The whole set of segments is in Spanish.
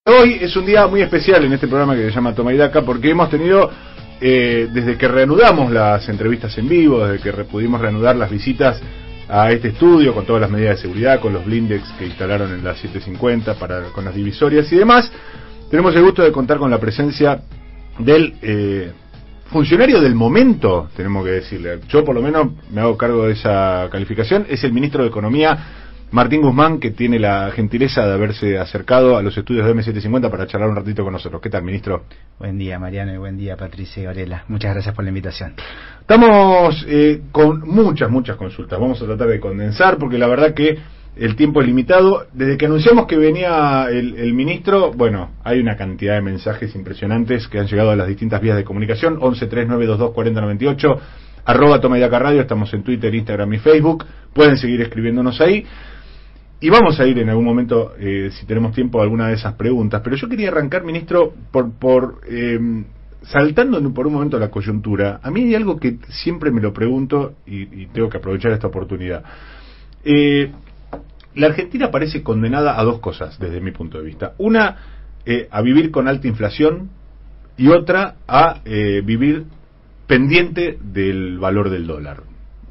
Hoy es un día muy especial en este programa que se llama Toma y Daca, porque hemos tenido, desde que reanudamos las entrevistas en vivo, desde que pudimos reanudar las visitas a este estudio, con todas las medidas de seguridad, con los blindex que instalaron en la 750, con las divisorias y demás, tenemos el gusto de contar con la presencia del funcionario del momento, tenemos que decirle. Yo por lo menos me hago cargo de esa calificación. Es el ministro de Economía, Martín Guzmán, que tiene la gentileza de haberse acercado a los estudios de M750 para charlar un ratito con nosotros. ¿Qué tal, ministro? Buen día, Mariano, y buen día, Patricia y Varela. Muchas gracias por la invitación. Estamos con muchas consultas. Vamos a tratar de condensar, porque la verdad que el tiempo es limitado. Desde que anunciamos que venía el ministro, bueno, hay una cantidad de mensajes impresionantes que han llegado a las distintas vías de comunicación. 1139224098, @Toma y Daca Radio. Estamos en Twitter, Instagram y Facebook. Pueden seguir escribiéndonos ahí. Y vamos a ir en algún momento, si tenemos tiempo, a alguna de esas preguntas. Pero yo quería arrancar, ministro, saltando por un momento la coyuntura. A mí hay algo que siempre me lo pregunto y tengo que aprovechar esta oportunidad. La Argentina parece condenada a dos cosas, desde mi punto de vista. Una, a vivir con alta inflación, y otra, a vivir pendiente del valor del dólar.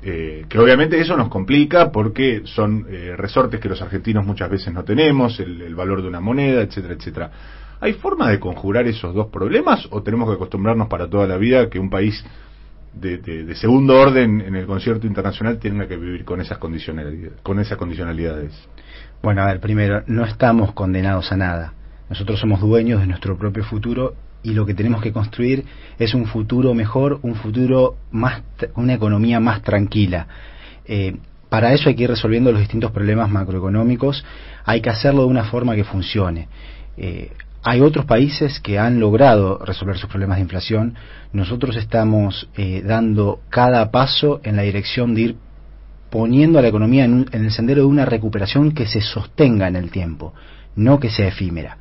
Que obviamente eso nos complica porque son resortes que los argentinos muchas veces no tenemos, el valor de una moneda, etcétera, etcétera. ¿Hay forma de conjurar esos dos problemas o tenemos que acostumbrarnos para toda la vida que un país de segundo orden en el concierto internacional tenga que vivir con esas condicionalidades? Bueno, a ver, primero, no estamos condenados a nada. Nosotros somos dueños de nuestro propio futuro y lo que tenemos que construir es un futuro mejor, un futuro más, una economía más tranquila. Para eso hay que ir resolviendo los distintos problemas macroeconómicos, hay que hacerlo de una forma que funcione. Hay otros países que han logrado resolver sus problemas de inflación. Nosotros estamos dando cada paso en la dirección de ir poniendo a la economía en el sendero de una recuperación que se sostenga en el tiempo, no que sea efímera.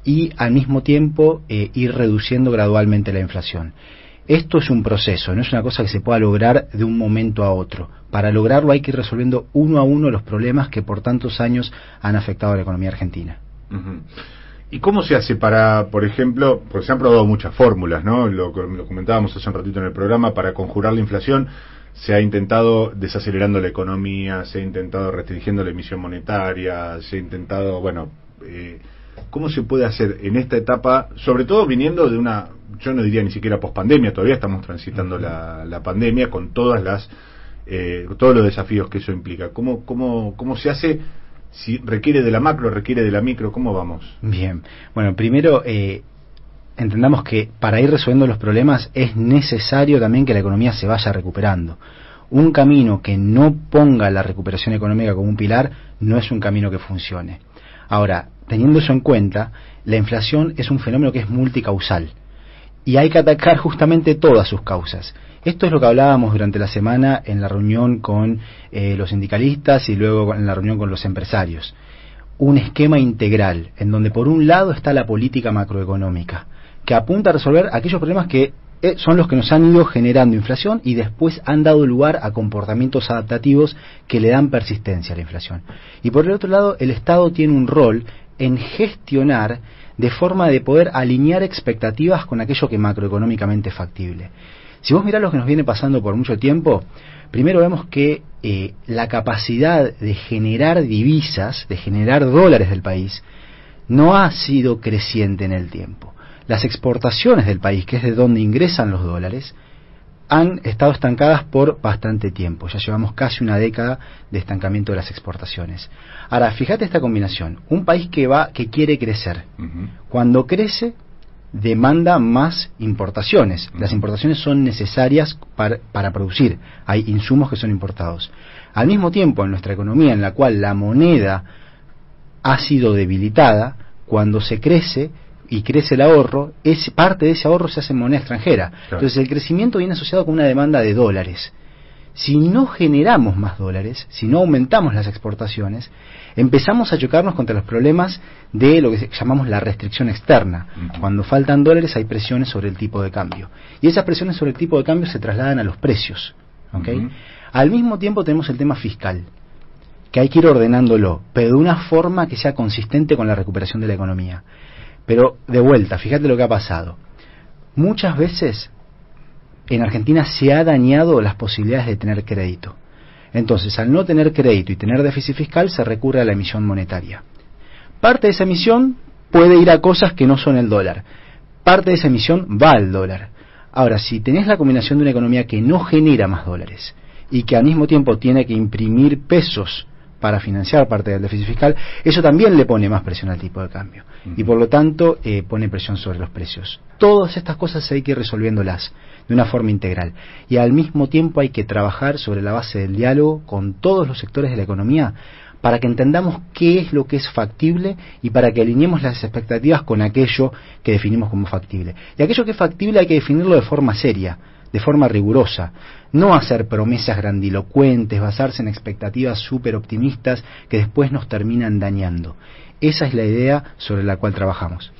Y al mismo tiempo ir reduciendo gradualmente la inflación. Esto es un proceso, no es una cosa que se pueda lograr de un momento a otro. Para lograrlo hay que ir resolviendo uno a uno los problemas que por tantos años han afectado a la economía argentina. Uh-huh. ¿Y cómo se hace para, por ejemplo, porque se han probado muchas fórmulas, ¿no? Lo comentábamos hace un ratito en el programa, para conjurar la inflación? Se ha intentado desacelerando la economía, se ha intentado restringiendo la emisión monetaria, se ha intentado, bueno... ¿Cómo se puede hacer en esta etapa, sobre todo viniendo de una, yo no diría ni siquiera pospandemia, todavía estamos transitando la pandemia con todas todos los desafíos que eso implica? ¿Cómo se hace? Si requiere de la macro, requiere de la micro, ¿cómo vamos? Bien, bueno, primero entendamos que para ir resolviendo los problemas es necesario también que la economía se vaya recuperando. Un camino que no ponga la recuperación económica como un pilar no es un camino que funcione. Ahora, teniendo eso en cuenta, la inflación es un fenómeno que es multicausal y hay que atacar justamente todas sus causas. Esto es lo que hablábamos durante la semana en la reunión con los sindicalistas y luego en la reunión con los empresarios. Un esquema integral en donde por un lado está la política macroeconómica que apunta a resolver aquellos problemas que son los que nos han ido generando inflación y después han dado lugar a comportamientos adaptativos que le dan persistencia a la inflación. Y por el otro lado, el Estado tiene un rol en gestionar de forma de poder alinear expectativas con aquello que macroeconómicamente es factible. Si vos mirás lo que nos viene pasando por mucho tiempo, primero vemos que la capacidad de generar divisas, de generar dólares del país, no ha sido creciente en el tiempo. Las exportaciones del país, que es de donde ingresan los dólares, han estado estancadas por bastante tiempo. Ya llevamos casi una década de estancamiento de las exportaciones. Ahora, fíjate esta combinación. Un país que quiere crecer. Uh-huh. Cuando crece, demanda más importaciones. Uh-huh. Las importaciones son necesarias para producir. Hay insumos que son importados. Al mismo tiempo, en nuestra economía, en la cual la moneda ha sido debilitada, cuando se crece y crece el ahorro, parte de ese ahorro se hace en moneda extranjera. Claro. Entonces el crecimiento viene asociado con una demanda de dólares. Si no generamos más dólares, si no aumentamos las exportaciones, empezamos a chocarnos contra los problemas de lo que llamamos la restricción externa. Uh-huh. Cuando faltan dólares hay presiones sobre el tipo de cambio. Y esas presiones sobre el tipo de cambio se trasladan a los precios. ¿Okay? Uh-huh. Al mismo tiempo tenemos el tema fiscal, que hay que ir ordenándolo, pero de una forma que sea consistente con la recuperación de la economía. Pero de vuelta, fíjate lo que ha pasado. Muchas veces en Argentina se ha dañado las posibilidades de tener crédito. Entonces, al no tener crédito y tener déficit fiscal, se recurre a la emisión monetaria. Parte de esa emisión puede ir a cosas que no son el dólar. Parte de esa emisión va al dólar. Ahora, si tenés la combinación de una economía que no genera más dólares y que al mismo tiempo tiene que imprimir pesos para financiar parte del déficit fiscal, eso también le pone más presión al tipo de cambio. Y por lo tanto, pone presión sobre los precios. Todas estas cosas hay que ir resolviéndolas de una forma integral. Y al mismo tiempo hay que trabajar sobre la base del diálogo con todos los sectores de la economía para que entendamos qué es lo que es factible y para que alineemos las expectativas con aquello que definimos como factible. Y aquello que es factible hay que definirlo de forma seria, de forma rigurosa, no hacer promesas grandilocuentes, basarse en expectativas súper optimistas que después nos terminan dañando. Esa es la idea sobre la cual trabajamos.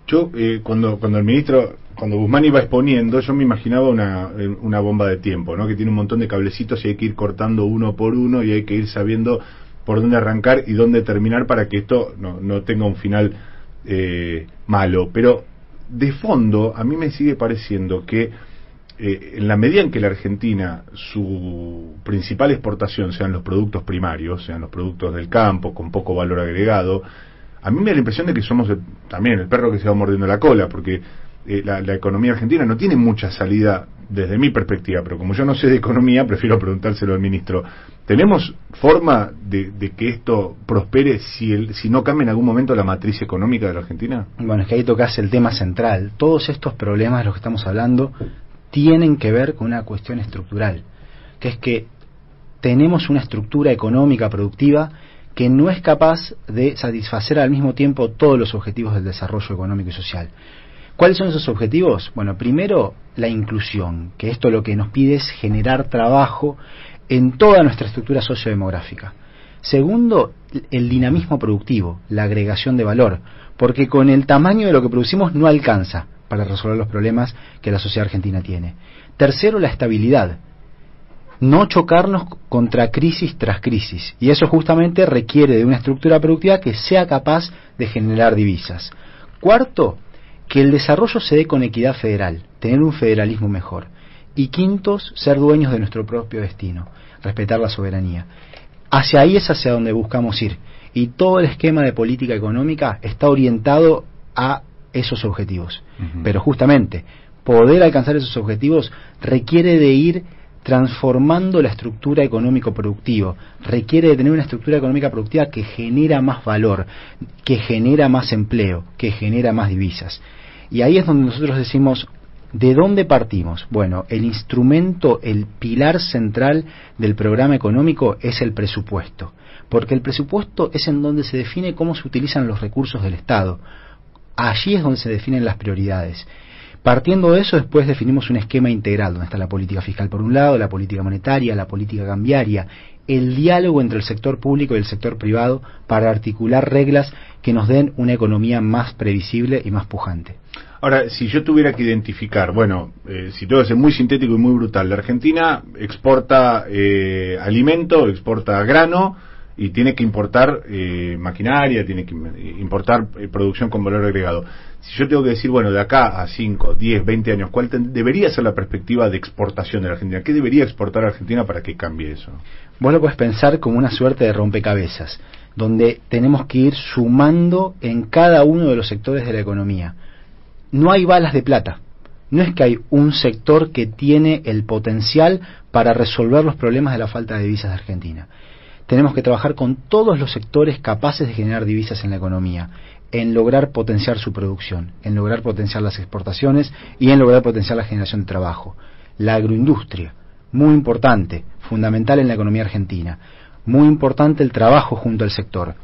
Yo, cuando Guzmán iba exponiendo, yo me imaginaba una bomba de tiempo, ¿no? Que tiene un montón de cablecitos y hay que ir cortando uno por uno y hay que ir sabiendo por dónde arrancar y dónde terminar para que esto no tenga un final malo. Pero de fondo, a mí me sigue pareciendo que en la medida en que la Argentina, su principal exportación sean los productos primarios, sean los productos del campo con poco valor agregado, a mí me da la impresión de que somos también el perro que se va mordiendo la cola, porque la economía argentina no tiene mucha salida desde mi perspectiva, pero como yo no sé de economía, prefiero preguntárselo al ministro. ¿Tenemos forma de que esto prospere si no cambia en algún momento la matriz económica de la Argentina? Bueno, es que ahí tocas el tema central. Todos estos problemas de los que estamos hablando tienen que ver con una cuestión estructural, que es que tenemos una estructura económica productiva que no es capaz de satisfacer al mismo tiempo todos los objetivos del desarrollo económico y social. ¿Cuáles son esos objetivos? Bueno, primero, la inclusión, que esto lo que nos pide es generar trabajo en toda nuestra estructura sociodemográfica. Segundo, el dinamismo productivo, la agregación de valor, porque con el tamaño de lo que producimos no alcanza para resolver los problemas que la sociedad argentina tiene. Tercero, la estabilidad. No chocarnos contra crisis tras crisis. Y eso justamente requiere de una estructura productiva que sea capaz de generar divisas. Cuarto, que el desarrollo se dé con equidad federal, tener un federalismo mejor. Y quintos, ser dueños de nuestro propio destino, respetar la soberanía. Hacia ahí es hacia donde buscamos ir. Y todo el esquema de política económica está orientado a esos objetivos. Pero justamente, poder alcanzar esos objetivos requiere de ir transformando la estructura económico-productiva, requiere de tener una estructura económica productiva que genera más valor, que genera más empleo, que genera más divisas. Y ahí es donde nosotros decimos, ¿de dónde partimos? Bueno, el instrumento, el pilar central del programa económico es el presupuesto, porque el presupuesto es en donde se define cómo se utilizan los recursos del Estado. Allí es donde se definen las prioridades. Partiendo de eso, después definimos un esquema integral, donde está la política fiscal por un lado, la política monetaria, la política cambiaria, el diálogo entre el sector público y el sector privado para articular reglas que nos den una economía más previsible y más pujante. Ahora, si yo tuviera que identificar, si tengo que ser muy sintético y muy brutal, la Argentina exporta alimento, exporta grano y tiene que importar maquinaria, tiene que importar producción con valor agregado. Si yo tengo que decir, de acá a 5, 10, 20 años, ¿cuál debería ser la perspectiva de exportación de la Argentina? ¿Qué debería exportar Argentina para que cambie eso? Vos lo puedes pensar como una suerte de rompecabezas, donde tenemos que ir sumando en cada uno de los sectores de la economía. No hay balas de plata. No es que hay un sector que tiene el potencial para resolver los problemas de la falta de divisas de Argentina. Tenemos que trabajar con todos los sectores capaces de generar divisas en la economía, en lograr potenciar su producción, en lograr potenciar las exportaciones y en lograr potenciar la generación de trabajo. La agroindustria, muy importante, fundamental en la economía argentina. Muy importante el trabajo junto al sector.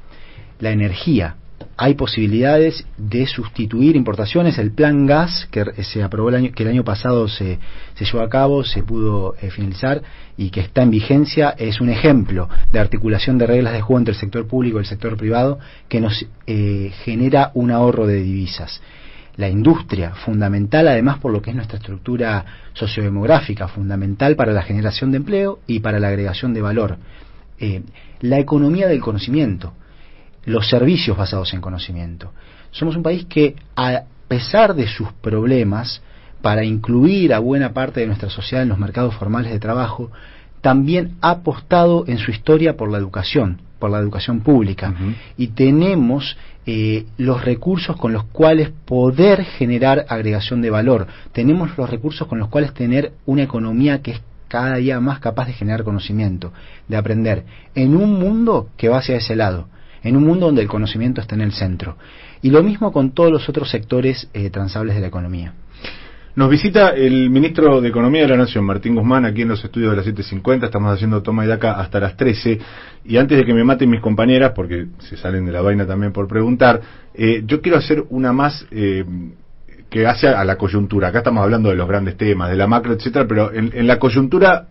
La energía. Hay posibilidades de sustituir importaciones. El plan gas que se aprobó que el año pasado se llevó a cabo, se pudo finalizar y que está en vigencia, es un ejemplo de articulación de reglas de juego entre el sector público y el sector privado que nos genera un ahorro de divisas. La industria, fundamental además por lo que es nuestra estructura sociodemográfica, fundamental para la generación de empleo y para la agregación de valor. La economía del conocimiento. Los servicios basados en conocimiento somos un país que, a pesar de sus problemas, para incluir a buena parte de nuestra sociedad en los mercados formales de trabajo, también ha apostado en su historia por la educación pública. Y tenemos los recursos con los cuales poder generar agregación de valor. Tenemos los recursos con los cuales tener una economía que es cada día más capaz de generar conocimiento, de aprender, en un mundo que va hacia ese lado, en un mundo donde el conocimiento está en el centro. Y lo mismo con todos los otros sectores transables de la economía. Nos visita el ministro de Economía de la Nación, Martín Guzmán, aquí en los estudios de las 7:50. Estamos haciendo toma y daca hasta las 13. Y antes de que me maten mis compañeras, porque se salen de la vaina también por preguntar, yo quiero hacer una más que hace a la coyuntura. Acá estamos hablando de los grandes temas, de la macro, etcétera, pero en la coyuntura,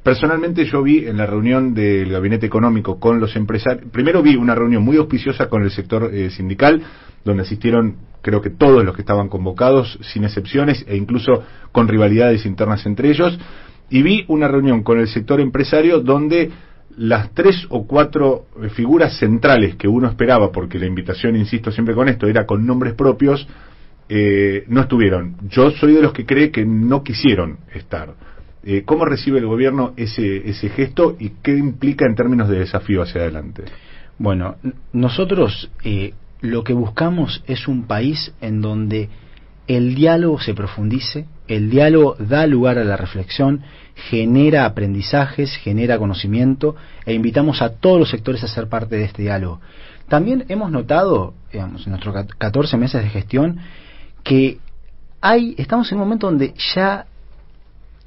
personalmente yo vi en la reunión del gabinete económico con los empresarios, primero vi una reunión muy auspiciosa con el sector sindical, donde asistieron creo que todos los que estaban convocados, sin excepciones, e incluso con rivalidades internas entre ellos, y vi una reunión con el sector empresario donde las 3 o 4 figuras centrales que uno esperaba, porque la invitación, insisto siempre con esto, era con nombres propios, no estuvieron. Yo soy de los que cree que no quisieron estar. ¿Cómo recibe el gobierno ese gesto y qué implica en términos de desafío hacia adelante? Bueno, nosotros lo que buscamos es un país en donde el diálogo se profundice, el diálogo da lugar a la reflexión, genera aprendizajes, genera conocimiento, e invitamos a todos los sectores a ser parte de este diálogo. También hemos notado, digamos, en nuestros 14 meses de gestión, que estamos en un momento donde ya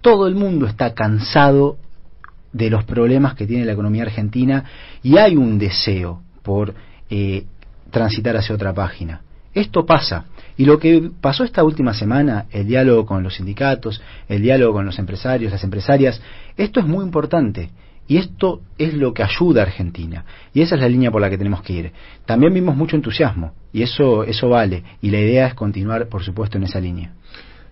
todo el mundo está cansado de los problemas que tiene la economía argentina y hay un deseo por transitar hacia otra página. Esto pasa. Y lo que pasó esta última semana, el diálogo con los sindicatos, el diálogo con los empresarios, las empresarias, esto es muy importante. Y esto es lo que ayuda a Argentina. Y esa es la línea por la que tenemos que ir. También vimos mucho entusiasmo. Y eso vale. Y la idea es continuar, por supuesto, en esa línea.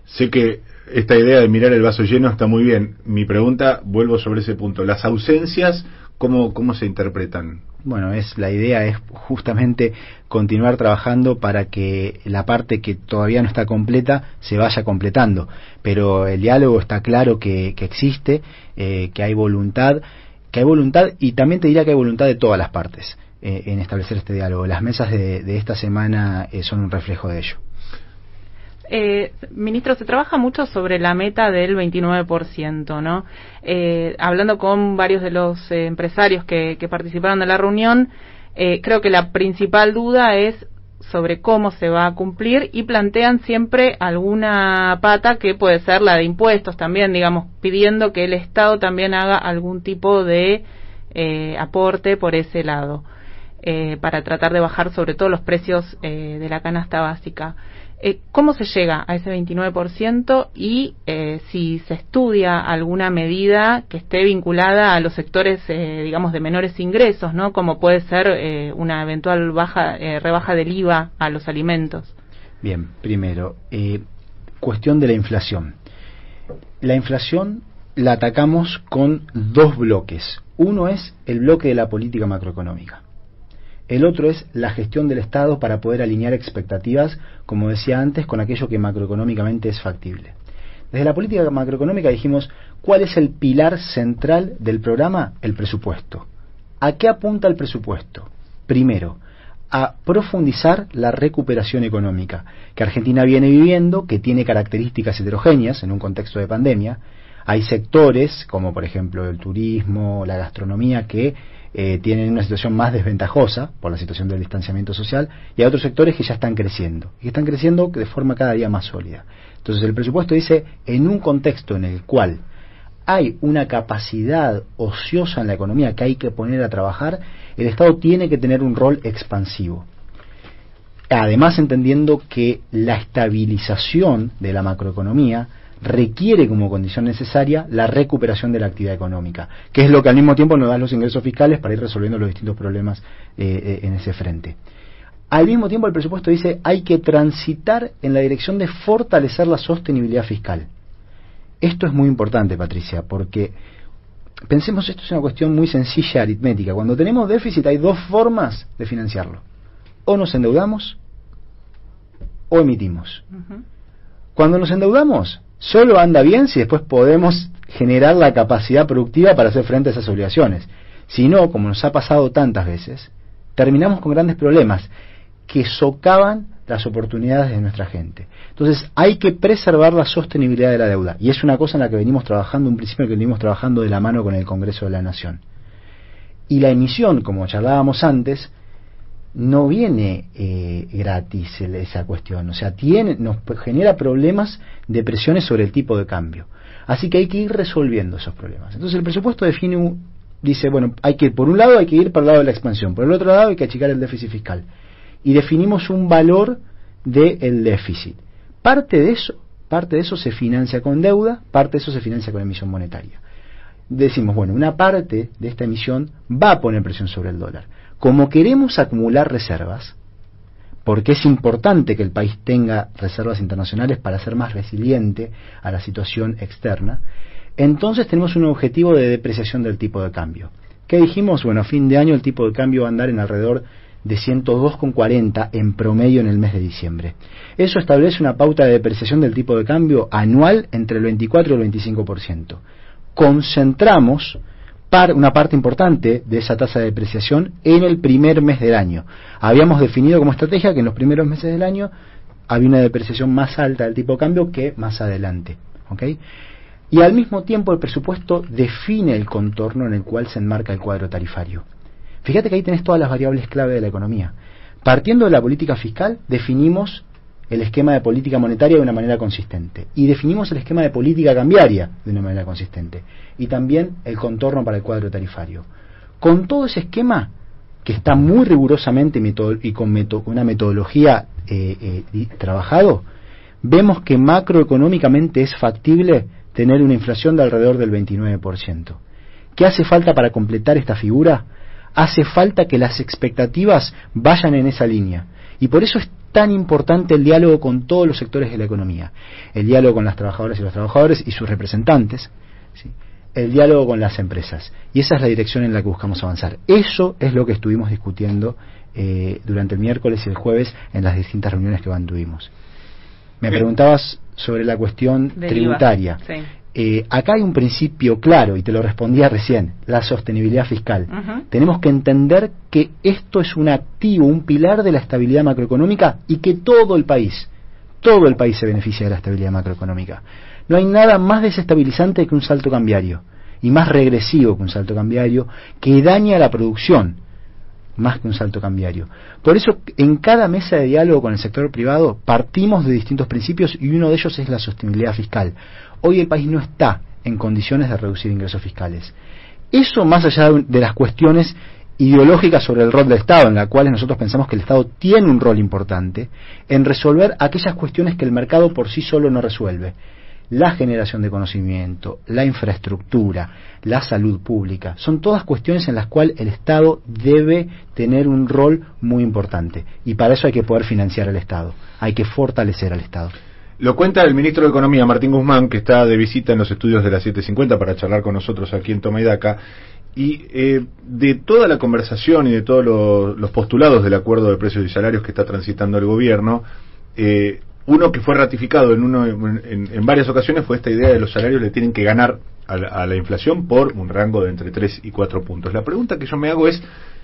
Sé que esta idea de mirar el vaso lleno está muy bien. Mi pregunta, vuelvo sobre ese punto. Las ausencias, ¿cómo se interpretan? Bueno, la idea es justamente continuar trabajando para que la parte que todavía no está completa se vaya completando. Pero el diálogo está claro que existe, que hay voluntad, y también te diría que hay voluntad de todas las partes en establecer este diálogo. Las mesas de esta semana son un reflejo de ello. Ministro, se trabaja mucho sobre la meta del 29%, ¿no? Hablando con varios de los empresarios que participaron de la reunión, creo que la principal duda es sobre cómo se va a cumplir y plantean siempre alguna pata que puede ser la de impuestos también, digamos, pidiendo que el Estado también haga algún tipo de aporte por ese lado, para tratar de bajar sobre todo los precios de la canasta básica. ¿Cómo se llega a ese 29% y si se estudia alguna medida que esté vinculada a los sectores, digamos, de menores ingresos, ¿no? Como puede ser una eventual rebaja del IVA a los alimentos? Bien, primero, cuestión de la inflación. La inflación la atacamos con 2 bloques. Uno es el bloque de la política macroeconómica. El otro es la gestión del Estado para poder alinear expectativas, como decía antes, con aquello que macroeconómicamente es factible. Desde la política macroeconómica dijimos, ¿cuál es el pilar central del programa? El presupuesto. ¿A qué apunta el presupuesto? Primero, a profundizar la recuperación económica, que Argentina viene viviendo, que tiene características heterogéneas en un contexto de pandemia. Hay sectores, como por ejemplo el turismo, la gastronomía, que tienen una situación más desventajosa por la situación del distanciamiento social, y hay otros sectores que ya están creciendo, y están creciendo de forma cada día más sólida. Entonces el presupuesto dice, en un contexto en el cual hay una capacidad ociosa en la economía que hay que poner a trabajar, el Estado tiene que tener un rol expansivo. Además, entendiendo que la estabilización de la macroeconomía requiere como condición necesaria la recuperación de la actividad económica, que es lo que al mismo tiempo nos da los ingresos fiscales para ir resolviendo los distintos problemas en ese frente. Al mismo tiempo el presupuesto dice hay que transitar en la dirección de fortalecer la sostenibilidad fiscal. Esto es muy importante, Patricia, porque pensemos, esto es una cuestión muy sencilla aritmética. Cuando tenemos déficit hay 2 formas de financiarlo: o nos endeudamos o emitimos. Cuando nos endeudamos, solo anda bien si después podemos generar la capacidad productiva para hacer frente a esas obligaciones. Si no, como nos ha pasado tantas veces, terminamos con grandes problemas que socavan las oportunidades de nuestra gente. Entonces hay que preservar la sostenibilidad de la deuda, y es una cosa en la que venimos trabajando, un principio que venimos trabajando de la mano con el Congreso de la Nación. Y la emisión, como charlábamos antes, no viene gratis esa cuestión, o sea, nos genera problemas de presiones sobre el tipo de cambio. Así que hay que ir resolviendo esos problemas. Entonces el presupuesto dice, bueno, por un lado hay que ir para el lado de la expansión, por el otro lado hay que achicar el déficit fiscal. Y definimos un valor del déficit. Parte de eso se financia con deuda, parte de eso se financia con emisión monetaria. Decimos, bueno, una parte de esta emisión va a poner presión sobre el dólar. Como queremos acumular reservas, porque es importante que el país tenga reservas internacionales para ser más resiliente a la situación externa, entonces tenemos un objetivo de depreciación del tipo de cambio. ¿Qué dijimos? Bueno, a fin de año el tipo de cambio va a andar en alrededor de 102,40 en promedio en el mes de diciembre. Eso establece una pauta de depreciación del tipo de cambio anual entre el 24 y el 25%. Concentramos una parte importante de esa tasa de depreciación en el primer mes del año. Habíamos definido como estrategia que en los primeros meses del año había una depreciación más alta del tipo de cambio que más adelante. ¿Okay? Y al mismo tiempo el presupuesto define el contorno en el cual se enmarca el cuadro tarifario. Fíjate que ahí tenés todas las variables clave de la economía. Partiendo de la política fiscal, definimos el esquema de política monetaria de una manera consistente. Y definimos el esquema de política cambiaria de una manera consistente. Y también el contorno para el cuadro tarifario. Con todo ese esquema, que está muy rigurosamente y con una metodología trabajado, vemos que macroeconómicamente es factible tener una inflación de alrededor del 29%. ¿Qué hace falta para completar esta figura? Hace falta que las expectativas vayan en esa línea. Y por eso es tan importante el diálogo con todos los sectores de la economía. El diálogo con las trabajadoras y los trabajadores y sus representantes, ¿sí? El diálogo con las empresas. Y esa es la dirección en la que buscamos avanzar. Eso es lo que estuvimos discutiendo durante el miércoles y el jueves en las distintas reuniones que mantuvimos. Me preguntabas sobre la cuestión tributaria. Sí. Acá hay un principio claro, y te lo respondía recién, la sostenibilidad fiscal. Tenemos que entender que esto es un activo, un pilar de la estabilidad macroeconómica y que todo el país se beneficia de la estabilidad macroeconómica. No hay nada más desestabilizante que un salto cambiario y más regresivo que un salto cambiario, que daña la producción más que un salto cambiario. Por eso en cada mesa de diálogo con el sector privado partimos de distintos principios y uno de ellos es la sostenibilidad fiscal. Hoy el país no está en condiciones de reducir ingresos fiscales. Eso más allá de las cuestiones ideológicas sobre el rol del Estado, en las cuales nosotros pensamos que el Estado tiene un rol importante en resolver aquellas cuestiones que el mercado por sí solo no resuelve. La generación de conocimiento, la infraestructura, la salud pública, son todas cuestiones en las cuales el Estado debe tener un rol muy importante. Y para eso hay que poder financiar al Estado, hay que fortalecer al Estado. Lo cuenta el ministro de Economía, Martín Guzmán, que está de visita en los estudios de la 750 para charlar con nosotros aquí en Toma y Daca. Y de toda la conversación y de todos los postulados del acuerdo de precios y salarios que está transitando el gobierno, uno que fue ratificado en varias ocasiones fue esta idea de los salarios le tienen que ganar a la inflación por un rango de entre 3 y 4 puntos. La pregunta que yo me hago es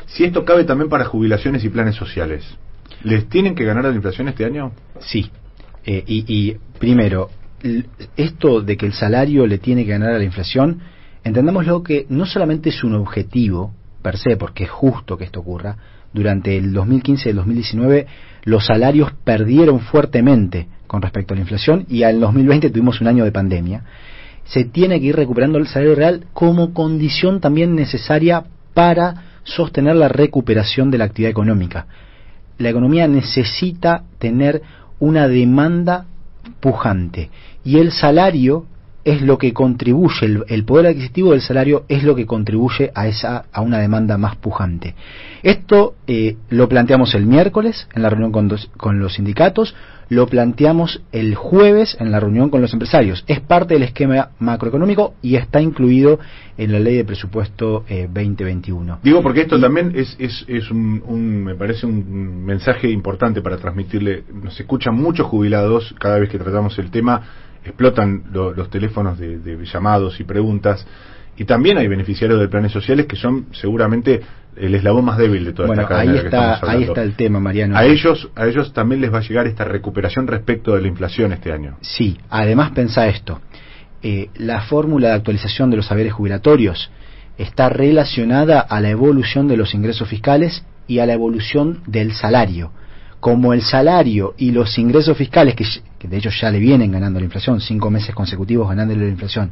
si esto cabe también para jubilaciones y planes sociales. ¿Les tienen que ganar a la inflación este año? Sí. Y primero, esto de que el salario le tiene que ganar a la inflación, entendámoslo que no solamente es un objetivo per se, porque es justo que esto ocurra. Durante el 2015 y el 2019 los salarios perdieron fuertemente con respecto a la inflación y al 2020 tuvimos un año de pandemia. Se tiene que ir recuperando el salario real como condición también necesaria para sostener la recuperación de la actividad económica. La economía necesita tener una demanda pujante y el salario es lo que contribuye, el poder adquisitivo del salario es lo que contribuye a una demanda más pujante. Esto lo planteamos el miércoles en la reunión con los sindicatos, lo planteamos el jueves en la reunión con los empresarios. Es parte del esquema macroeconómico y está incluido en la ley de presupuesto 2021. Digo porque esto también es me parece un mensaje importante para transmitirle. Nos escuchan muchos jubilados cada vez que tratamos el tema, explotan los teléfonos de llamados y preguntas. Y también hay beneficiarios de planes sociales que son seguramente el eslabón más débil de toda esta cadena de la que estamos hablando. Ahí está el tema, Mariano. A ellos también les va a llegar esta recuperación respecto de la inflación este año. Sí, además pensá esto. La fórmula de actualización de los haberes jubilatorios está relacionada a la evolución de los ingresos fiscales y a la evolución del salario. Como el salario y los ingresos fiscales, que de hecho ya le vienen ganando la inflación, 5 meses consecutivos ganándole la inflación,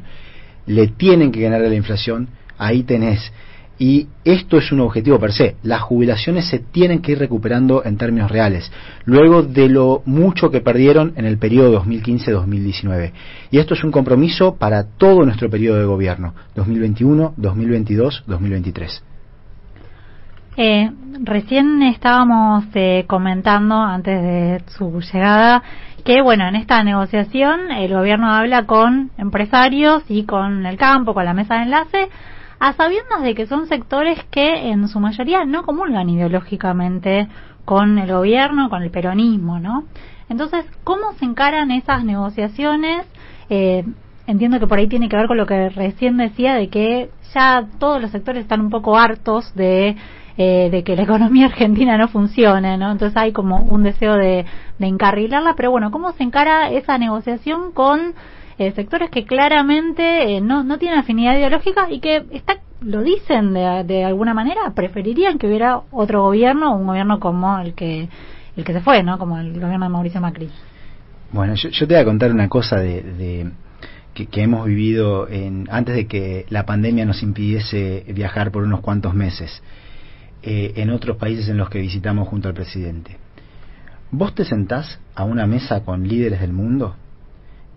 le tienen que ganar a la inflación, ahí tenés. Y esto es un objetivo per se. Las jubilaciones se tienen que ir recuperando en términos reales, luego de lo mucho que perdieron en el periodo 2015-2019. Y esto es un compromiso para todo nuestro periodo de gobierno, 2021, 2022, 2023. Recién estábamos comentando, antes de su llegada, que bueno, en esta negociación el gobierno habla con empresarios y con el campo, con la mesa de enlace, a sabiendas de que son sectores que en su mayoría no comulgan ideológicamente con el gobierno, con el peronismo, ¿no? Entonces, ¿cómo se encaran esas negociaciones? Entiendo que por ahí tiene que ver con lo que recién decía, de que ya todos los sectores están un poco hartos de que la economía argentina no funcione, ¿no? Entonces hay como un deseo de encarrilarla, pero bueno, ¿cómo se encara esa negociación con sectores que claramente no tienen afinidad ideológica y que lo dicen de alguna manera, preferirían que hubiera otro gobierno, un gobierno como el que se fue, ¿no? Como el gobierno de Mauricio Macri? Bueno, yo te voy a contar una cosa que hemos vivido antes de que la pandemia nos impidiese viajar por unos cuantos meses, en otros países en los que visitamos junto al presidente. Vos te sentás a una mesa con líderes del mundo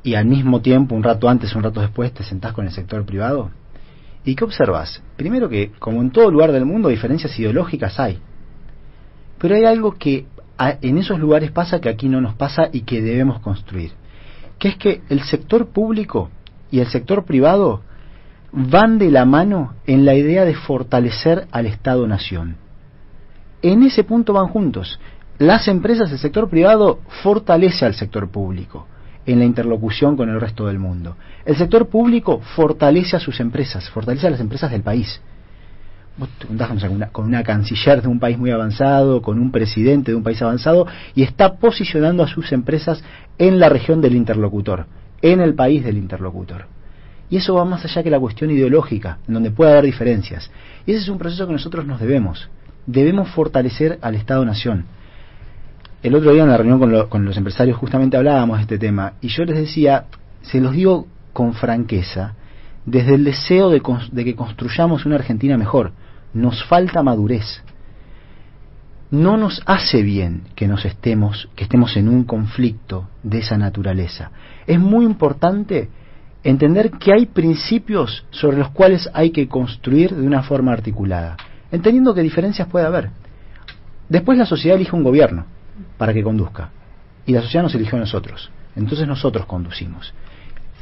y al mismo tiempo, un rato antes, un rato después, te sentás con el sector privado. ¿Y qué observás? Primero que, como en todo lugar del mundo, diferencias ideológicas hay. Pero hay algo que en esos lugares pasa que aquí no nos pasa y que debemos construir. Que es que el sector público y el sector privado van de la mano en la idea de fortalecer al Estado-Nación. En ese punto van juntos. Las empresas, el sector privado fortalece al sector público en la interlocución con el resto del mundo. El sector público fortalece a sus empresas, fortalece a las empresas del país. Vos te contás con una canciller de un país muy avanzado, con un presidente de un país avanzado, y está posicionando a sus empresas en la región del interlocutor, en el país del interlocutor. Y eso va más allá que la cuestión ideológica, en donde puede haber diferencias. Y ese es un proceso que nosotros nos debemos fortalecer al Estado-Nación. El otro día en la reunión con los empresarios justamente hablábamos de este tema, y yo les decía, se los digo con franqueza, desde el deseo de que construyamos una Argentina mejor. Nos falta madurez. No nos hace bien que estemos en un conflicto de esa naturaleza. Es muy importante entender que hay principios sobre los cuales hay que construir de una forma articulada, entendiendo que diferencias puede haber. Después la sociedad elige un gobierno para que conduzca, y la sociedad nos eligió a nosotros, entonces nosotros conducimos.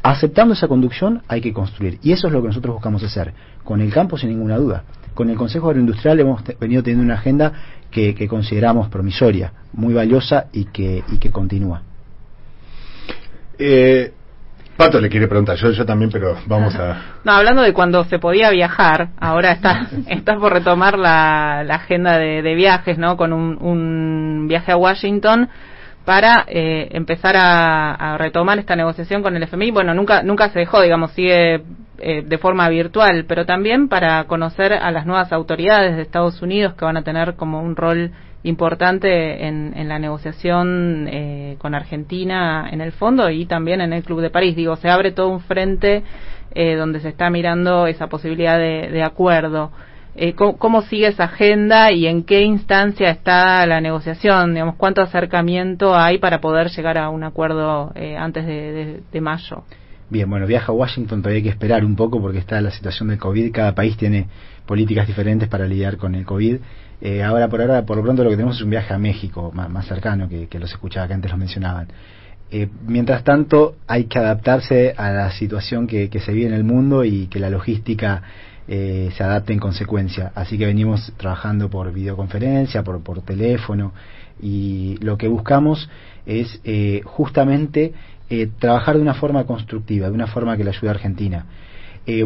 Aceptando esa conducción hay que construir, y eso es lo que nosotros buscamos hacer con el campo, sin ninguna duda. Con el Consejo Agroindustrial hemos venido teniendo una agenda que consideramos promisoria, muy valiosa y que continúa. Pato le quiere preguntar, yo también, pero vamos a... No, hablando de cuando se podía viajar, ahora está por retomar la agenda de viajes, ¿no? Con un viaje a Washington para empezar a retomar esta negociación con el FMI. Bueno, nunca se dejó, digamos, sigue de forma virtual, pero también para conocer a las nuevas autoridades de Estados Unidos que van a tener como un rol importante en la negociación con Argentina en el fondo y también en el Club de París. Digo, se abre todo un frente donde se está mirando esa posibilidad de acuerdo. ¿Cómo sigue esa agenda y en qué instancia está la negociación? Digamos, ¿cuánto acercamiento hay para poder llegar a un acuerdo antes de mayo? Bien, bueno, viaja a Washington, todavía hay que esperar un poco porque está la situación del COVID, cada país tiene políticas diferentes para lidiar con el COVID. Ahora, por lo pronto lo que tenemos es un viaje a México, más cercano, que los escuchaba, que antes los mencionaban. Mientras tanto, hay que adaptarse a la situación que se vive en el mundo y que la logística se adapte en consecuencia. Así que venimos trabajando por videoconferencia, por teléfono, y lo que buscamos es justamente trabajar de una forma constructiva, de una forma que le ayude a Argentina.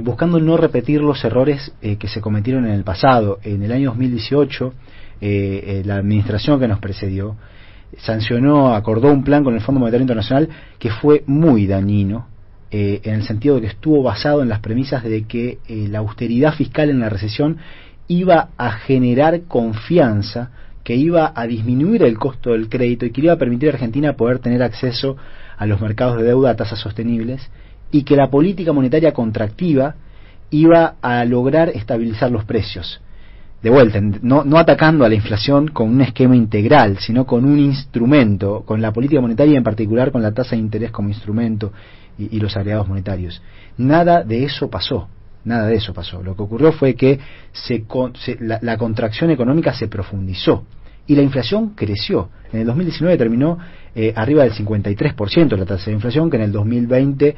Buscando no repetir los errores que se cometieron en el pasado. En el año 2018, la administración que nos precedió acordó un plan con el Fondo Monetario Internacional que fue muy dañino, en el sentido de que estuvo basado en las premisas de que la austeridad fiscal en la recesión iba a generar confianza, que iba a disminuir el costo del crédito y que iba a permitir a Argentina poder tener acceso a los mercados de deuda a tasas sostenibles, y que la política monetaria contractiva iba a lograr estabilizar los precios. De vuelta, no atacando a la inflación con un esquema integral, sino con un instrumento, con la política monetaria, en particular con la tasa de interés como instrumento y los agregados monetarios. Nada de eso pasó. Lo que ocurrió fue que la contracción económica se profundizó y la inflación creció. En el 2019 terminó arriba del 53% la tasa de inflación, que en el 2020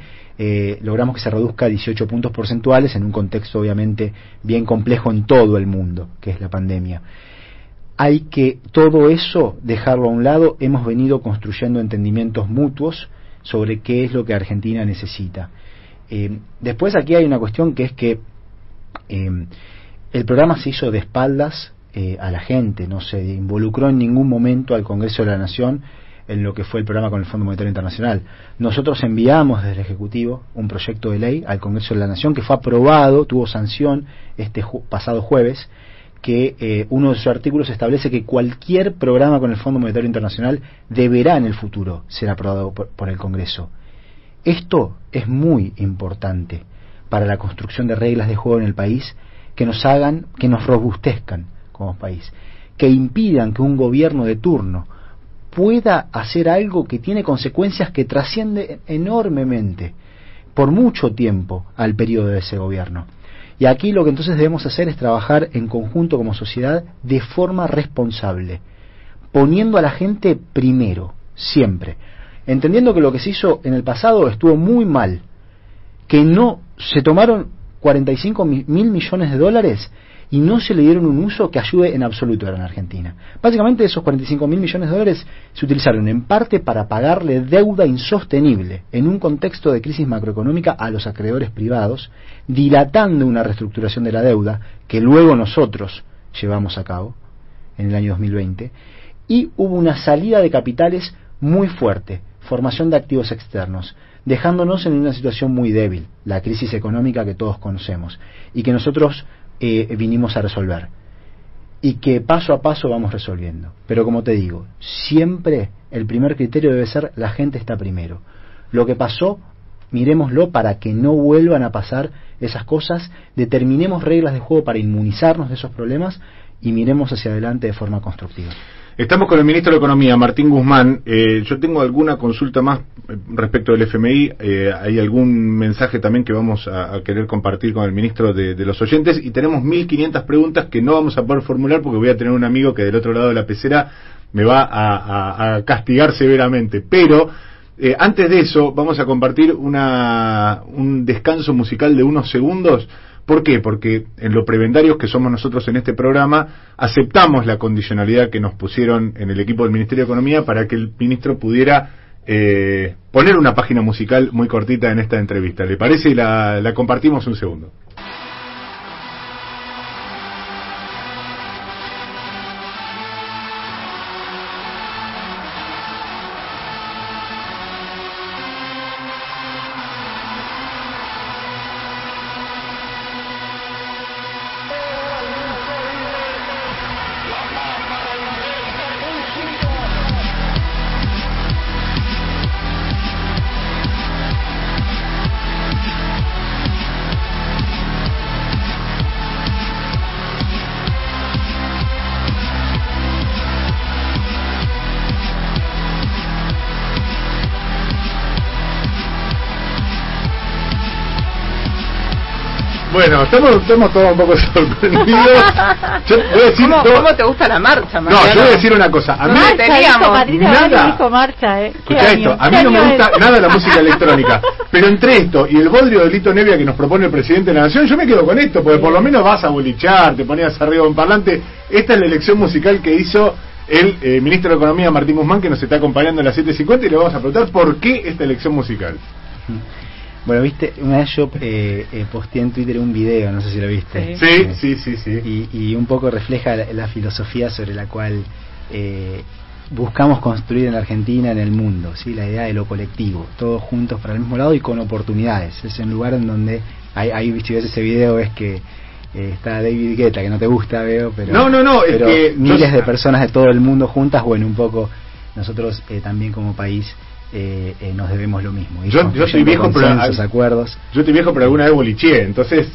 logramos que se reduzca a 18 puntos porcentuales en un contexto obviamente bien complejo en todo el mundo, que es la pandemia. Hay que todo eso dejarlo a un lado. Hemos venido construyendo entendimientos mutuos sobre qué es lo que Argentina necesita. Después aquí hay una cuestión, que es que el programa se hizo de espaldas a la gente, no se involucró en ningún momento al Congreso de la Nación en lo que fue el programa con el Fondo Monetario Internacional. Nosotros enviamos desde el Ejecutivo un proyecto de ley al Congreso de la Nación que fue aprobado, tuvo sanción pasado jueves, que uno de sus artículos establece que cualquier programa con el Fondo Monetario Internacional deberá en el futuro ser aprobado por el Congreso. Esto es muy importante para la construcción de reglas de juego en el país que nos robustezcan como país, que impidan que un gobierno de turno pueda hacer algo que tiene consecuencias que trascienden enormemente por mucho tiempo al periodo de ese gobierno. Y aquí lo que entonces debemos hacer es trabajar en conjunto como sociedad de forma responsable, poniendo a la gente primero, siempre, entendiendo que lo que se hizo en el pasado estuvo muy mal, que no se tomaron 45 mil millones de dólares y no se le dieron un uso que ayude en absoluto a la Argentina. Básicamente esos 45 mil millones de dólares se utilizaron en parte para pagarle deuda insostenible en un contexto de crisis macroeconómica a los acreedores privados, dilatando una reestructuración de la deuda que luego nosotros llevamos a cabo en el año 2020, y hubo una salida de capitales muy fuerte, formación de activos externos, dejándonos en una situación muy débil, la crisis económica que todos conocemos y que nosotros vinimos a resolver, y que paso a paso vamos resolviendo. Pero como te digo, siempre el primer criterio debe ser: la gente está primero. Lo que pasó, miremoslo para que no vuelvan a pasar esas cosas, determinemos reglas de juego para inmunizarnos de esos problemas y miremos hacia adelante de forma constructiva. Estamos con el ministro de Economía, Martín Guzmán. Yo tengo alguna consulta más respecto del FMI. Hay algún mensaje también que vamos a querer compartir con el ministro de los oyentes. Y tenemos 1500 preguntas que no vamos a poder formular porque voy a tener un amigo que del otro lado de la pecera me va a castigar severamente. Pero antes de eso vamos a compartir un descanso musical de unos segundos. ¿Por qué? Porque en lo prebendarios que somos nosotros en este programa, aceptamos la condicionalidad que nos pusieron en el equipo del Ministerio de Economía para que el ministro pudiera poner una página musical muy cortita en esta entrevista. ¿Le parece? La compartimos un segundo. Bueno, estamos todos un poco sorprendidos. Yo voy a decir ¿Cómo te gusta la marcha, Mariano? No, yo voy a decir una cosa. A mí Patricia dijo marcha, Escuchá esto, a mí no me gusta nada la música electrónica, pero entre esto y el bodrio de Lito Nevia que nos propone el presidente de la Nación, yo me quedo con esto, porque por lo menos vas a bolichar, te ponías arriba de un parlante. Esta es la elección musical que hizo el ministro de Economía, Martín Guzmán, que nos está acompañando en las 7:50, y le vamos a preguntar por qué esta elección musical. Bueno, viste, una vez yo posteé en Twitter un video, no sé si lo viste. Sí. Y un poco refleja la filosofía sobre la cual buscamos construir en la Argentina, en el mundo, ¿sí? La idea de lo colectivo, todos juntos para el mismo lado y con oportunidades. Es un lugar en donde si ves ese video es que está David Guetta, que no te gusta, veo, pero no, pero es que miles de personas de todo el mundo juntas, bueno, un poco nosotros también como país nos debemos lo mismo. Yo soy viejo, pero acuerdos. Yo estoy viejo, pero alguna vez boliché, entonces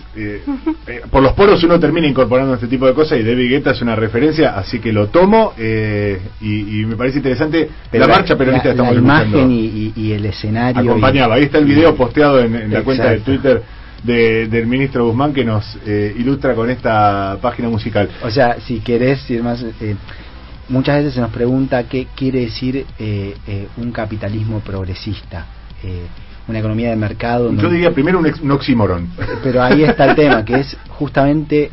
por los poros uno termina incorporando este tipo de cosas, y David Guetta es una referencia, así que lo tomo, y me parece interesante la marcha peronista que estamos escuchando. La imagen y el escenario acompañaba, ahí está el video posteado en la cuenta de Twitter del ministro Guzmán, que nos ilustra con esta página musical. O sea, si querés ir más, muchas veces se nos pregunta qué quiere decir un capitalismo progresista, una economía de mercado. Yo diría primero un oxímoron. Pero ahí está el tema, que es justamente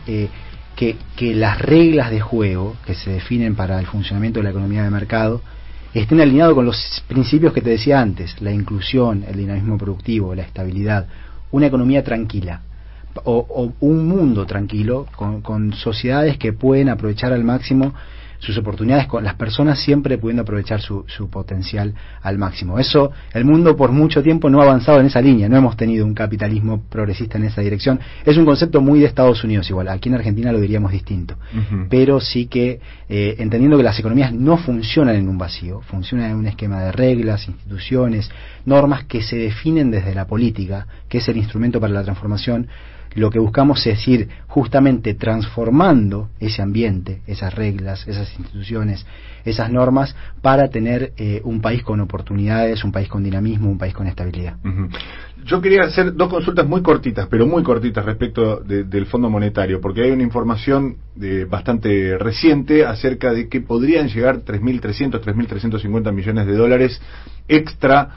que las reglas de juego que se definen para el funcionamiento de la economía de mercado estén alineados con los principios que te decía antes: la inclusión, el dinamismo productivo, la estabilidad, una economía tranquila, o un mundo tranquilo, con sociedades que pueden aprovechar al máximo sus oportunidades, con las personas siempre pudiendo aprovechar su potencial al máximo. Eso, el mundo por mucho tiempo no ha avanzado en esa línea, no hemos tenido un capitalismo progresista en esa dirección. Es un concepto muy de Estados Unidos igual, aquí en Argentina lo diríamos distinto, pero sí que entendiendo que las economías no funcionan en un vacío, funcionan en un esquema de reglas, instituciones, normas que se definen desde la política, que es el instrumento para la transformación. Lo que buscamos es ir justamente transformando ese ambiente, esas reglas, esas instituciones, esas normas, para tener un país con oportunidades, un país con dinamismo, un país con estabilidad. Yo quería hacer dos consultas muy cortitas, pero muy cortitas, respecto del Fondo Monetario, porque hay una información bastante reciente acerca de que podrían llegar 3.300, 3.350 millones de dólares extra,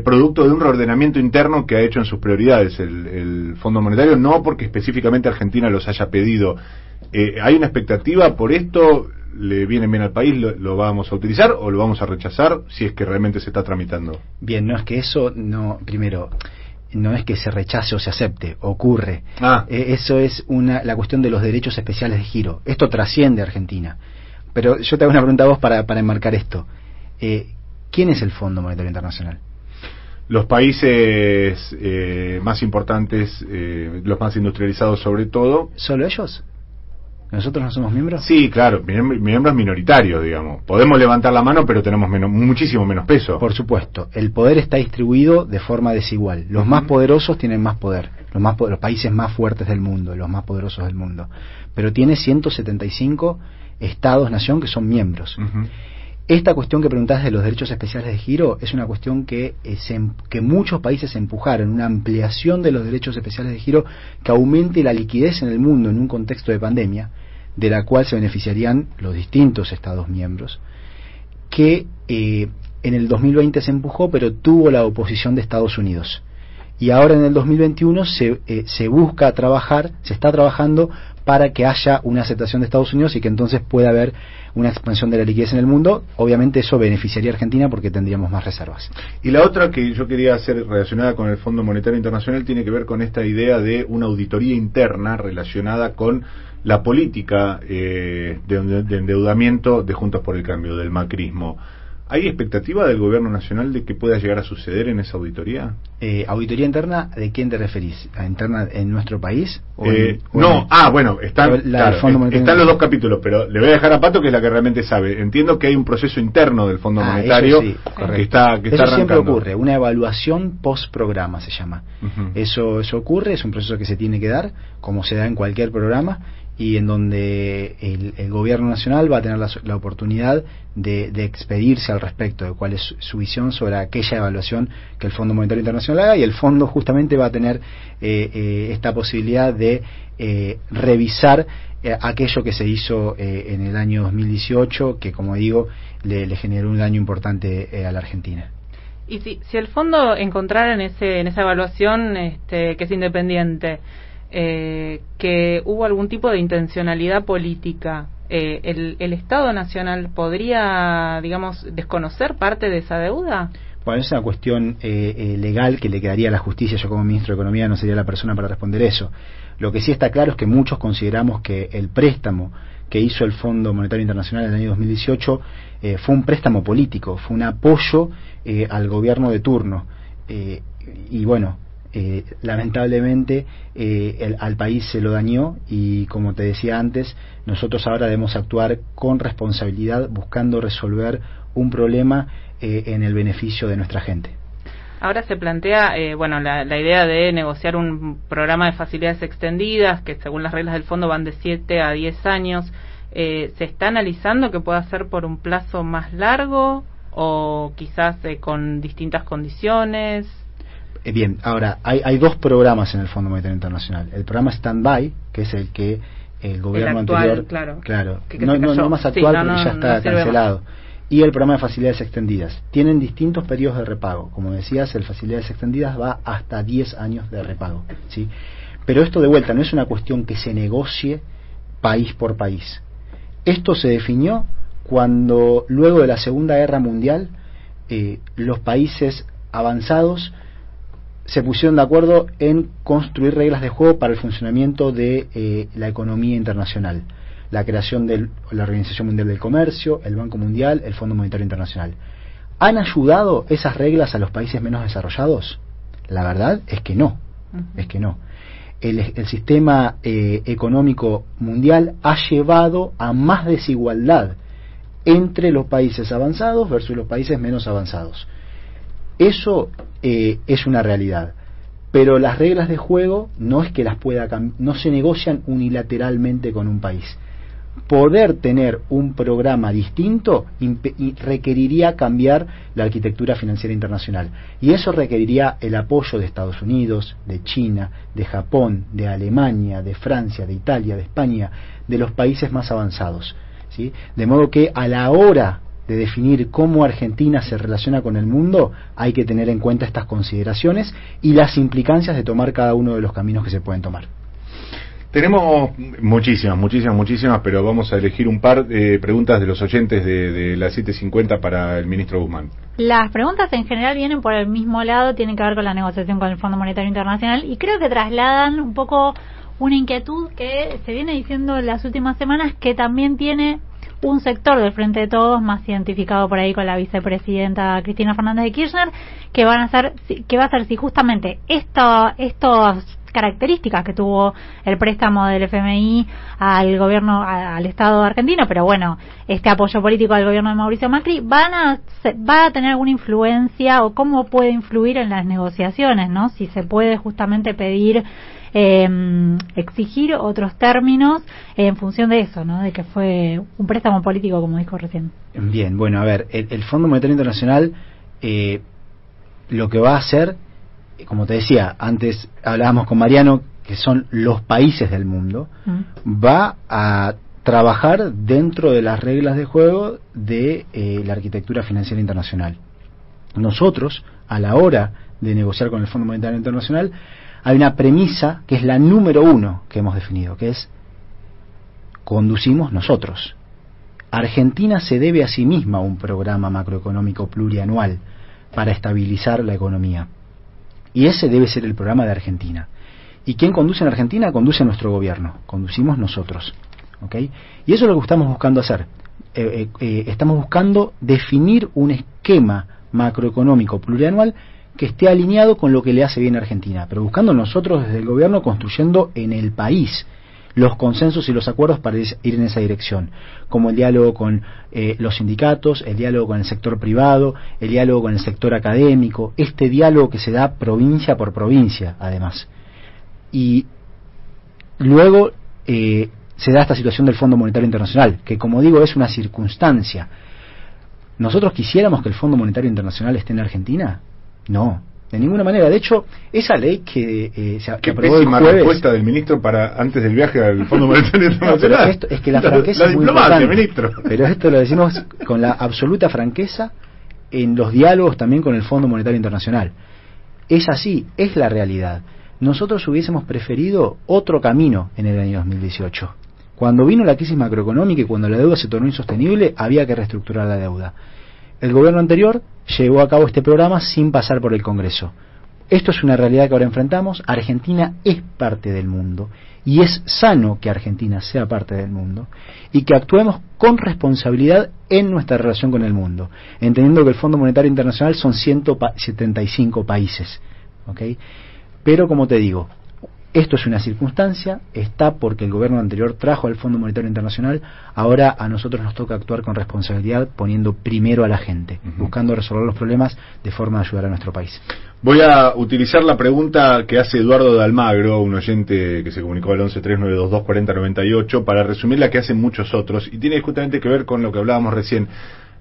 producto de un reordenamiento interno que ha hecho en sus prioridades el Fondo Monetario, no porque específicamente Argentina los haya pedido. ¿Hay una expectativa por esto? ¿Le viene bien al país? ¿Lo vamos a utilizar o lo vamos a rechazar si es que realmente se está tramitando? Bien, no es que eso, primero, no es que se rechace o se acepte, ocurre. Eso es la cuestión de los derechos especiales de giro. Esto trasciende a Argentina. Pero yo te hago una pregunta a vos para enmarcar esto. ¿Quién es el Fondo Monetario Internacional? Los países más importantes, los más industrializados sobre todo. ¿Solo ellos? ¿Nosotros no somos miembros? Sí, claro, miembros minoritarios, digamos. Podemos levantar la mano, pero tenemos muchísimo menos peso. Por supuesto, el poder está distribuido de forma desigual. Los más poderosos tienen más poder, los países más fuertes del mundo, los más poderosos del mundo. Pero tiene 175 estados-nación que son miembros. Esta cuestión que preguntás de los derechos especiales de giro es una cuestión que muchos países empujaron, una ampliación de los derechos especiales de giro que aumente la liquidez en el mundo en un contexto de pandemia, de la cual se beneficiarían los distintos estados miembros, que en el 2020 se empujó, pero tuvo la oposición de Estados Unidos. Y ahora en el 2021 se está trabajando para que haya una aceptación de Estados Unidos y que entonces pueda haber una expansión de la liquidez en el mundo. Obviamente eso beneficiaría a Argentina porque tendríamos más reservas. Y la otra que yo quería hacer relacionada con el Fondo Monetario Internacional tiene que ver con esta idea de una auditoría interna relacionada con la política de endeudamiento de Juntos por el Cambio, del macrismo. ¿Hay expectativa del gobierno nacional de que pueda llegar a suceder en esa auditoría? ¿Auditoría interna? ¿De quién te referís? ¿A interna en nuestro país? Bueno, están los dos capítulos, pero le voy a dejar a Pato, que es la que realmente sabe. Entiendo que hay un proceso interno del Fondo Monetario que está arrancando. Siempre ocurre, una evaluación post-programa se llama. Eso ocurre, es un proceso que se tiene que dar, como se da en cualquier programa, y en donde el gobierno nacional va a tener la oportunidad de expedirse al respecto de cuál es su visión sobre aquella evaluación que el Fondo Monetario Internacional haga, y el fondo justamente va a tener esta posibilidad de revisar aquello que se hizo en el año 2018, que, como digo, le generó un daño importante a la Argentina. Y si el fondo encontrara en esa evaluación que es independiente, que hubo algún tipo de intencionalidad política, ¿el Estado Nacional podría, digamos, desconocer parte de esa deuda? Bueno, es una cuestión legal que le quedaría a la justicia. Yo, como ministro de Economía, no sería la persona para responder eso. Lo que sí está claro es que muchos consideramos que el préstamo que hizo el Fondo Monetario Internacional en el año 2018 fue un préstamo político, fue un apoyo al gobierno de turno. Y bueno, lamentablemente al país se lo dañó, y como te decía antes, nosotros ahora debemos actuar con responsabilidad, buscando resolver un problema en el beneficio de nuestra gente. Ahora se plantea la idea de negociar un programa de facilidades extendidas que, según las reglas del fondo, van de 7 a 10 años. ¿Se está analizando que pueda ser por un plazo más largo o quizás con distintas condiciones? Bien, ahora, hay dos programas en el Fondo Monetario Internacional. El programa Stand-by, que es el que el gobierno actual, anterior... Claro. No más actual, porque ya está cancelado. Y el programa de facilidades extendidas. Tienen distintos periodos de repago. Como decías, el facilidades extendidas va hasta 10 años de repago, ¿sí? Pero esto, de vuelta, no es una cuestión que se negocie país por país. Esto se definió cuando, luego de la Segunda Guerra Mundial, los países avanzados se pusieron de acuerdo en construir reglas de juego para el funcionamiento de la economía internacional. La creación de la Organización Mundial del Comercio, el Banco Mundial, el Fondo Monetario Internacional. ¿Han ayudado esas reglas a los países menos desarrollados? La verdad es que no. Es que no. El sistema económico mundial ha llevado a más desigualdad entre los países avanzados versus los países menos avanzados. Eso es una realidad. Pero las reglas de juego no es que las pueda no se negocian unilateralmente con un país. Poder tener un programa distinto requeriría cambiar la arquitectura financiera internacional, y eso requeriría el apoyo de Estados Unidos, de China, de Japón, de Alemania, de Francia, de Italia, de España, de los países más avanzados, ¿sí? De modo que a la hora de definir cómo Argentina se relaciona con el mundo, hay que tener en cuenta estas consideraciones y las implicancias de tomar cada uno de los caminos que se pueden tomar. Tenemos muchísimas, pero vamos a elegir un par de preguntas de los oyentes de las 7:50 para el ministro Guzmán. Las preguntas en general vienen por el mismo lado, tienen que ver con la negociación con el Fondo Monetario Internacional, y creo que trasladan un poco una inquietud que se viene diciendo en las últimas semanas, que también tiene un sector del Frente de Todos, más identificado por ahí con la vicepresidenta Cristina Fernández de Kirchner, que va a ser si justamente estos características que tuvo el préstamo del FMI al gobierno, al Estado argentino, pero bueno, este apoyo político al gobierno de Mauricio Macri, va a tener alguna influencia, o cómo puede influir en las negociaciones, ¿no? Si se puede justamente pedir, exigir otros términos en función de eso, ¿no? De que fue un préstamo político, como dijo recién. Bien, bueno, a ver, el Fondo Monetario Internacional lo que va a hacer, como te decía, antes hablábamos con Mariano, que son los países del mundo, va a trabajar dentro de las reglas de juego de la arquitectura financiera internacional. Nosotros, a la hora de negociar con el Fondo Monetario Internacional, hay una premisa que es la número 1 que hemos definido, que es: conducimos nosotros. Argentina se debe a sí misma un programa macroeconómico plurianual para estabilizar la economía. Y ese debe ser el programa de Argentina. ¿Y quién conduce en Argentina? Conduce nuestro gobierno. Conducimos nosotros. ¿Okay? Y eso es lo que estamos buscando hacer. Estamos buscando definir un esquema macroeconómico plurianual que esté alineado con lo que le hace bien a Argentina, pero buscando nosotros desde el gobierno, construyendo en el país los consensos y los acuerdos para ir en esa dirección, como el diálogo con los sindicatos, el diálogo con el sector privado, el diálogo con el sector académico, este diálogo que se da provincia por provincia, además. Y luego se da esta situación del Fondo Monetario Internacional, que como digo es una circunstancia. ¿Nosotros quisiéramos que el Fondo Monetario Internacional esté en Argentina? No, de ninguna manera. De hecho, esa ley que se aprobó el jueves... respuesta del ministro para antes del viaje al Fondo Monetario Internacional. Pero esto, es que la franqueza es muy diplomacia, importante, ministro. Pero esto lo decimos con la absoluta franqueza en los diálogos también con el Fondo Monetario Internacional. Es así, es la realidad. Nosotros hubiésemos preferido otro camino en el año 2018. Cuando vino la crisis macroeconómica y cuando la deuda se tornó insostenible, había que reestructurar la deuda. El gobierno anterior llevó a cabo este programa sin pasar por el Congreso. Esto es una realidad que ahora enfrentamos. Argentina es parte del mundo y es sano que Argentina sea parte del mundo y que actuemos con responsabilidad en nuestra relación con el mundo, entendiendo que el Fondo Monetario Internacional son 175 países, ¿okay? Pero como te digo, esto es una circunstancia, está porque el gobierno anterior trajo al Fondo Monetario Internacional, ahora a nosotros nos toca actuar con responsabilidad poniendo primero a la gente, buscando resolver los problemas de forma de ayudar a nuestro país. Voy a utilizar la pregunta que hace Eduardo de Almagro, un oyente que se comunicó al 1139224098, para resumir la que hacen muchos otros, y tiene justamente que ver con lo que hablábamos recién.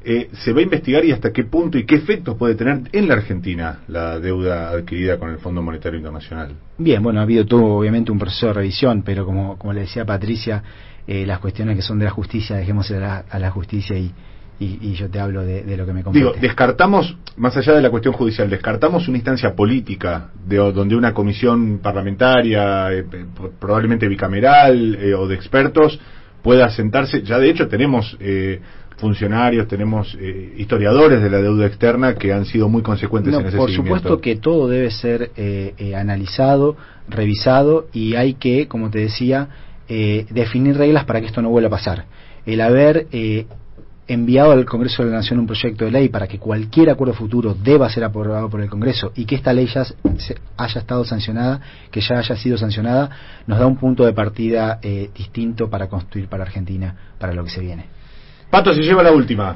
¿Se va a investigar y hasta qué punto y qué efectos puede tener en la Argentina la deuda adquirida con el Fondo Monetario Internacional? Bien, bueno, ha habido todo obviamente un proceso de revisión, pero como le decía Patricia, las cuestiones que son de la justicia, dejemos a la justicia y yo te hablo de lo que me compete. Digo, descartamos, más allá de la cuestión judicial, descartamos una instancia política donde una comisión parlamentaria, probablemente bicameral o de expertos, pueda sentarse. Ya de hecho tenemos funcionarios, tenemos historiadores de la deuda externa que han sido muy consecuentes en ese por seguimiento. Por supuesto que todo debe ser analizado, revisado, y hay que, como te decía, definir reglas para que esto no vuelva a pasar. El haber enviado al Congreso de la Nación un proyecto de ley para que cualquier acuerdo futuro deba ser aprobado por el Congreso y que esta ley ya haya estado sancionada, que ya haya sido sancionada, nos da un punto de partida distinto para construir para Argentina, para lo que se viene. Pato, se lleva la última.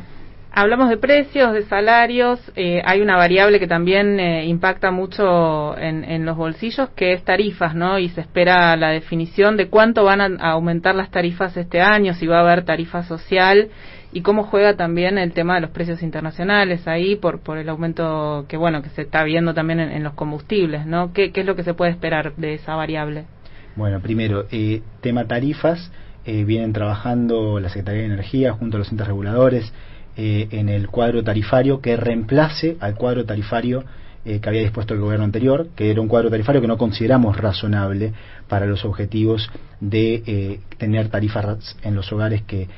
Hablamos de precios, de salarios, hay una variable que también impacta mucho en los bolsillos, que es tarifas, ¿no? Y se espera la definición de cuánto van a aumentar las tarifas este año, si va a haber tarifa social, y cómo juega también el tema de los precios internacionales ahí por el aumento que se está viendo también en los combustibles, ¿no? ¿Qué es lo que se puede esperar de esa variable? Bueno, primero, tema tarifas, vienen trabajando la Secretaría de Energía junto a los entes reguladores en el cuadro tarifario que reemplace al cuadro tarifario que había dispuesto el gobierno anterior, que era un cuadro tarifario que no consideramos razonable para los objetivos de tener tarifas en los hogares que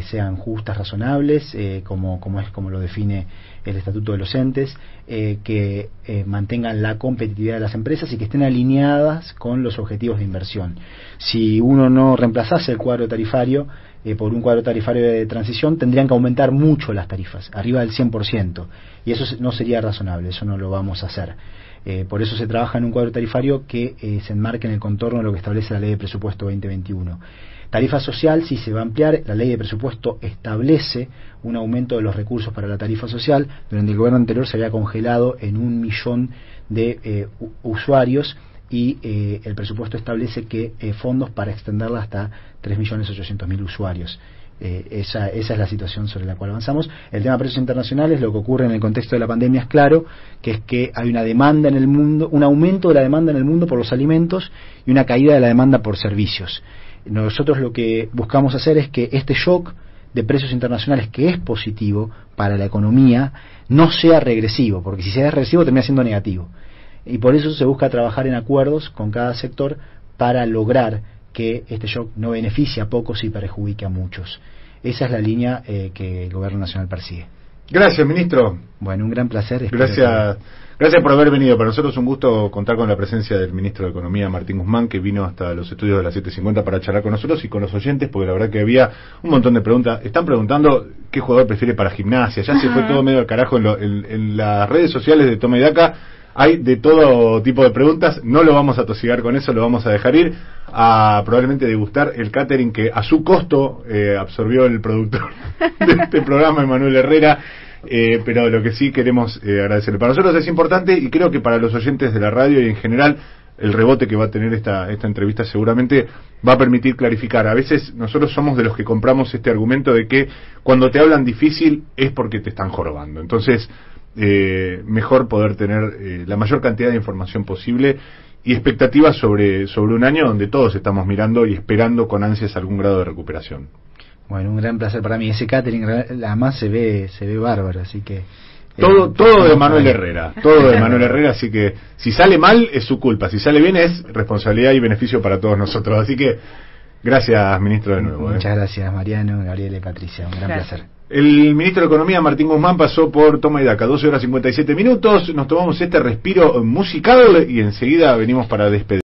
sean justas, razonables, como lo define el Estatuto de los Entes, que mantengan la competitividad de las empresas y que estén alineadas con los objetivos de inversión. Si uno no reemplazase el cuadro tarifario por un cuadro tarifario de transición, tendrían que aumentar mucho las tarifas, arriba del 100%, y eso no sería razonable, eso no lo vamos a hacer. Por eso se trabaja en un cuadro tarifario que se enmarque en el contorno de lo que establece la Ley de Presupuesto 2021. Tarifa social sí se va a ampliar, la Ley de Presupuesto establece un aumento de los recursos para la tarifa social. Durante el gobierno anterior se había congelado en 1 millón de usuarios y el presupuesto establece que fondos para extenderla hasta 3.800.000 usuarios. Esa es la situación sobre la cual avanzamos. El tema de precios internacionales, lo que ocurre en el contexto de la pandemia es claro, que es que hay una demanda en el mundo, un aumento de la demanda en el mundo por los alimentos y una caída de la demanda por servicios. Nosotros lo que buscamos hacer es que este shock de precios internacionales, que es positivo para la economía, no sea regresivo, porque si sea regresivo termina siendo negativo. Y por eso se busca trabajar en acuerdos con cada sector para lograr que este shock no beneficie a pocos y perjudique a muchos. Esa es la línea que el Gobierno Nacional persigue. Gracias, ministro. Bueno, un gran placer. Gracias por haber venido. Para nosotros es un gusto contar con la presencia del ministro de Economía, Martín Guzmán, que vino hasta los estudios de las 7:50 para charlar con nosotros y con los oyentes, porque la verdad que había un montón de preguntas. Están preguntando qué jugador prefiere para gimnasia. Ya se fue todo medio al carajo en las redes sociales de Toma y Daca. Hay de todo tipo de preguntas. No lo vamos a tosigar con eso, lo vamos a dejar ir a probablemente degustar el catering que a su costo absorbió el productor de este programa, Emanuel Herrera. Pero lo que sí queremos agradecerle. Para nosotros es importante, y creo que para los oyentes de la radio y en general, el rebote que va a tener esta entrevista seguramente va a permitir clarificar. A veces nosotros somos de los que compramos este argumento de que cuando te hablan difícil es porque te están jorobando. Entonces, mejor poder tener la mayor cantidad de información posible y expectativas sobre un año donde todos estamos mirando y esperando con ansias algún grado de recuperación. Bueno, un gran placer para mí. Ese catering además se ve bárbaro, así que... Todo de Manuel Herrera, todo de Manuel Herrera, así que si sale mal es su culpa, si sale bien es responsabilidad y beneficio para todos nosotros. Así que gracias, ministro, de nuevo. Muchas gracias, Mariano, Gabriela y Patricia, un gran placer. El ministro de Economía, Martín Guzmán, pasó por Toma y Daca, 12 horas 57 minutos, nos tomamos este respiro musical y enseguida venimos para despedir.